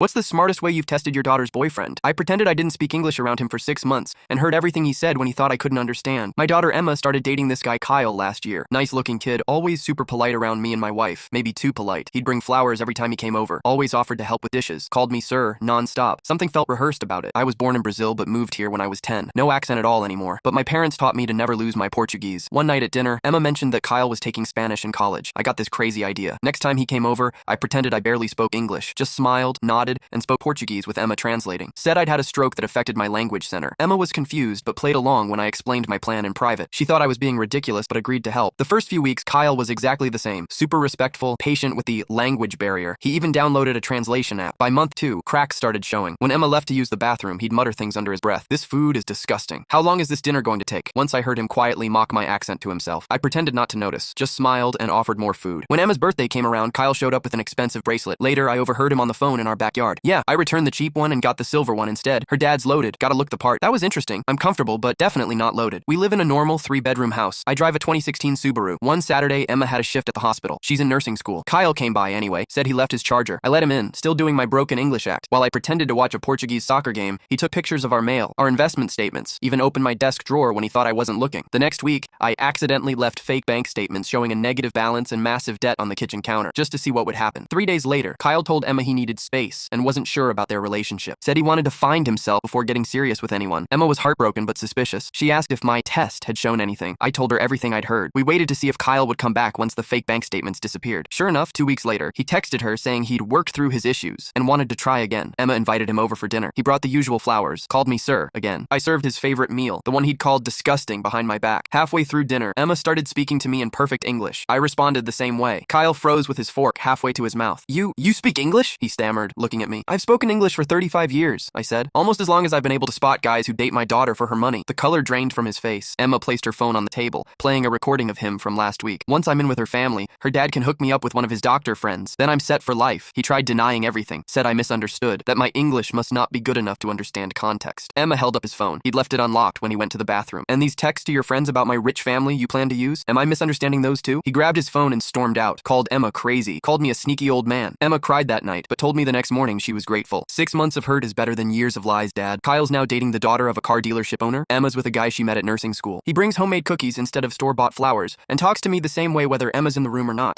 What's the smartest way you've tested your daughter's boyfriend? I pretended I didn't speak English around him for 6 months and heard everything he said when he thought I couldn't understand. My daughter Emma started dating this guy Kyle last year. Nice looking kid, always super polite around me and my wife. Maybe too polite. He'd bring flowers every time he came over. Always offered to help with dishes. Called me sir, non-stop. Something felt rehearsed about it. I was born in Brazil but moved here when I was 10. No accent at all anymore. But my parents taught me to never lose my Portuguese. One night at dinner, Emma mentioned that Kyle was taking Spanish in college. I got this crazy idea. Next time he came over, I pretended I barely spoke English. Just smiled, nodded, and spoke Portuguese with Emma translating. Said I'd had a stroke that affected my language center. Emma was confused but played along when I explained my plan in private. She thought I was being ridiculous but agreed to help. The first few weeks, Kyle was exactly the same. Super respectful, patient with the language barrier. He even downloaded a translation app. By month 2, cracks started showing. When Emma left to use the bathroom, he'd mutter things under his breath. This food is disgusting. How long is this dinner going to take? Once I heard him quietly mock my accent to himself. I pretended not to notice, just smiled and offered more food. When Emma's birthday came around, Kyle showed up with an expensive bracelet. Later, I overheard him on the phone in our backyard. Yeah, I returned the cheap one and got the silver one instead. Her dad's loaded. Gotta look the part. That was interesting. I'm comfortable, but definitely not loaded. We live in a normal 3-bedroom house. I drive a 2016 Subaru. One Saturday, Emma had a shift at the hospital. She's in nursing school. Kyle came by anyway, said he left his charger. I let him in, still doing my broken English act. While I pretended to watch a Portuguese soccer game, he took pictures of our mail, our investment statements, even opened my desk drawer when he thought I wasn't looking. The next week, I accidentally left fake bank statements showing a negative balance and massive debt on the kitchen counter, just to see what would happen. 3 days later, Kyle told Emma he needed space and wasn't sure about their relationship. Said he wanted to find himself before getting serious with anyone. Emma was heartbroken but suspicious. She asked if my test had shown anything. I told her everything I'd heard. We waited to see if Kyle would come back once the fake bank statements disappeared. Sure enough, 2 weeks later, he texted her saying he'd worked through his issues and wanted to try again. Emma invited him over for dinner. He brought the usual flowers, called me sir again. I served his favorite meal, the one he'd called disgusting behind my back. Halfway through dinner, Emma started speaking to me in perfect English. I responded the same way. Kyle froze with his fork halfway to his mouth. You speak English? He stammered, looking at me. I've spoken English for 35 years, I said. Almost as long as I've been able to spot guys who date my daughter for her money. The color drained from his face. Emma placed her phone on the table, playing a recording of him from last week. Once I'm in with her family, her dad can hook me up with one of his doctor friends. Then I'm set for life. He tried denying everything, said I misunderstood, that my English must not be good enough to understand context. Emma held up his phone. He'd left it unlocked when he went to the bathroom. And these texts to your friends about my rich family you plan to use? Am I misunderstanding those too? He grabbed his phone and stormed out, called Emma crazy, called me a sneaky old man. Emma cried that night, but told me the next morning she was grateful. 6 months of hurt is better than years of lies, Dad. Kyle's now dating the daughter of a car dealership owner. Emma's with a guy she met at nursing school. He brings homemade cookies instead of store-bought flowers and talks to me the same way whether Emma's in the room or not.